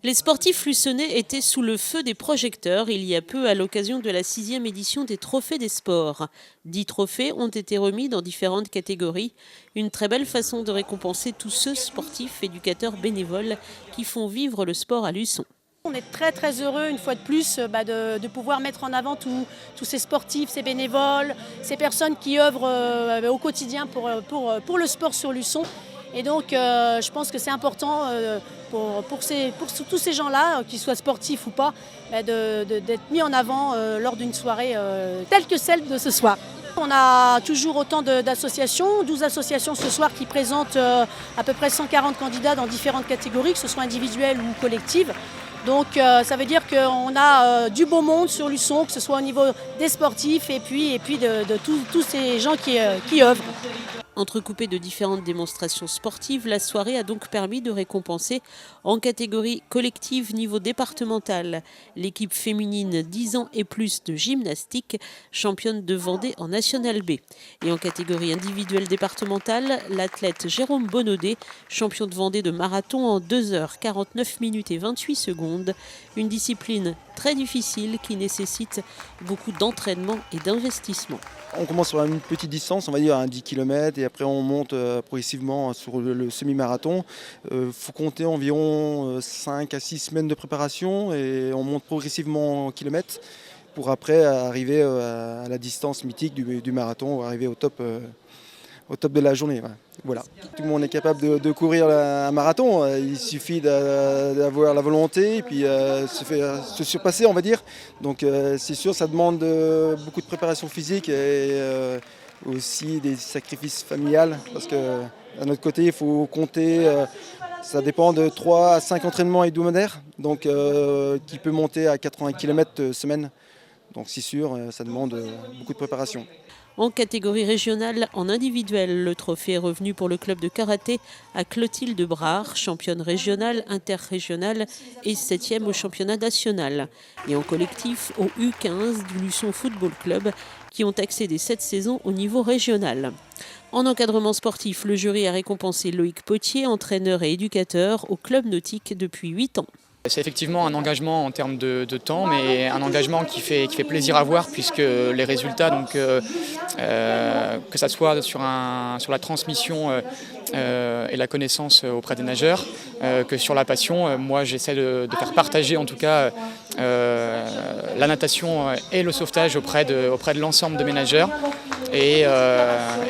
Les sportifs luçonnais étaient sous le feu des projecteurs il y a peu à l'occasion de la 6e édition des Trophées des sports. 10 trophées ont été remis dans différentes catégories. Une très belle façon de récompenser tous ceux sportifs, éducateurs, bénévoles qui font vivre le sport à Luçon. On est très très heureux une fois de plus de pouvoir mettre en avant tous ces sportifs, ces bénévoles, ces personnes qui œuvrent au quotidien pour le sport sur Luçon. Et donc je pense que c'est important pour tous ces gens-là, qu'ils soient sportifs ou pas, d'être mis en avant lors d'une soirée telle que celle de ce soir. On a toujours autant d'associations, 12 associations ce soir qui présentent à peu près 140 candidats dans différentes catégories, que ce soit individuelles ou collectives. Donc ça veut dire qu'on a du beau monde sur Luçon, que ce soit au niveau des sportifs et puis de tous ces gens qui œuvrent. Entrecoupée de différentes démonstrations sportives, la soirée a donc permis de récompenser en catégorie collective niveau départemental l'équipe féminine 10 ans et plus de gymnastique, championne de Vendée en National B. Et en catégorie individuelle départementale, l'athlète Jérôme Bonaudet, champion de Vendée de marathon en 2h49 minutes et 28 secondes, une discipline très difficile qui nécessite beaucoup d'entraînement et d'investissement. On commence sur une petite distance, on va dire un 10 km, et après on monte progressivement sur le semi-marathon. Il faut compter environ 5 à 6 semaines de préparation et on monte progressivement en kilomètres pour après arriver à la distance mythique du marathon, arriver au top de la journée. Voilà. Tout le monde est capable de courir un marathon, il suffit d'avoir la volonté et puis se surpasser, on va dire. Donc c'est sûr, ça demande beaucoup de préparation physique et aussi des sacrifices familiales parce que d'un autre côté, il faut compter, ça dépend de 3 à 5 entraînements hebdomadaires, donc qui peut monter à 80 km semaine. Donc c'est sûr, ça demande beaucoup de préparation. En catégorie régionale, en individuel, le trophée est revenu pour le club de karaté à Clotilde Brard, championne régionale, interrégionale et 7e au championnat national. Et en collectif, au U15 du Luçon Football Club, qui ont accédé cette saison au niveau régional. En encadrement sportif, le jury a récompensé Loïc Potier, entraîneur et éducateur au club nautique depuis 8 ans. C'est effectivement un engagement en termes de temps, mais un engagement qui fait plaisir à voir puisque les résultats, donc, que ça soit sur la transmission et la connaissance auprès des nageurs, que sur la passion, moi j'essaie de faire partager en tout cas la natation et le sauvetage auprès de l'ensemble de mes nageurs. Et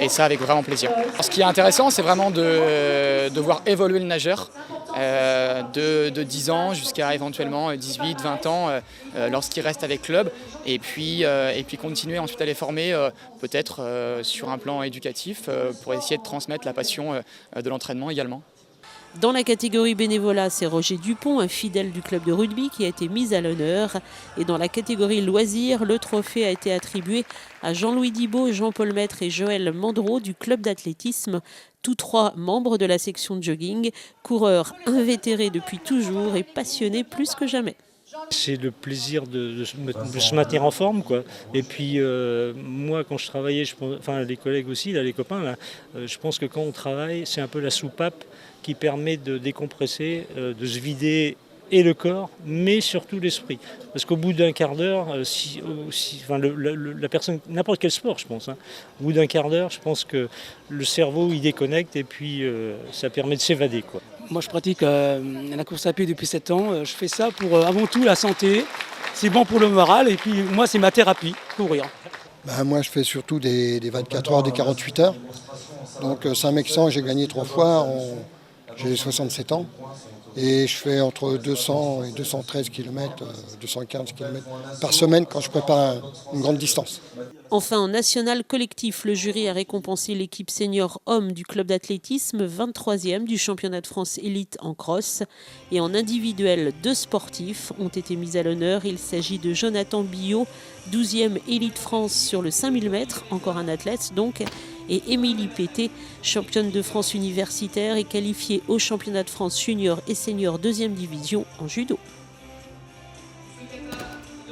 ça avec vraiment plaisir. Ce qui est intéressant, c'est vraiment de voir évoluer le nageur de 10 ans jusqu'à éventuellement 18, 20 ans lorsqu'il reste avec club et puis continuer ensuite à les former peut-être sur un plan éducatif pour essayer de transmettre la passion de l'entraînement également. Dans la catégorie bénévolat, c'est Roger Dupont, un fidèle du club de rugby, qui a été mis à l'honneur. Et dans la catégorie loisirs, le trophée a été attribué à Jean-Louis Dibaud, Jean-Paul Maître et Joël Mandreau du club d'athlétisme, tous 3 membres de la section de jogging, coureurs invétérés depuis toujours et passionnés plus que jamais. C'est le plaisir de se maintenir en forme, quoi. Et puis moi, quand je travaillais, les collègues aussi, là, les copains, là, je pense que quand on travaille, c'est un peu la soupape qui permet de décompresser, de se vider et le corps, mais surtout l'esprit. Parce qu'au bout d'un quart d'heure, la personne, n'importe quel sport, je pense, hein, au bout d'un quart d'heure, je pense que le cerveau, il déconnecte et puis ça permet de s'évader, quoi. Moi, je pratique la course à pied depuis 7 ans. Je fais ça pour, avant tout, la santé. C'est bon pour le moral. Et puis, moi, c'est ma thérapie, courir. Moi, je fais surtout des 24 heures, des 48 heures. Donc, Saint-Mexan, j'ai gagné 3 fois. J'ai 67 ans. Et je fais entre 200 et 213 km, 215 km par semaine quand je prépare une grande distance. Enfin, en national collectif, le jury a récompensé l'équipe senior homme du club d'athlétisme, 23e du championnat de France élite en cross. Et en individuel, 2 sportifs ont été mis à l'honneur. Il s'agit de Jonathan Billot, 12e élite France sur le 5000 mètres, encore un athlète donc, et Émilie Pété, championne de France universitaire et qualifiée au championnat de France junior et senior 2e division en judo.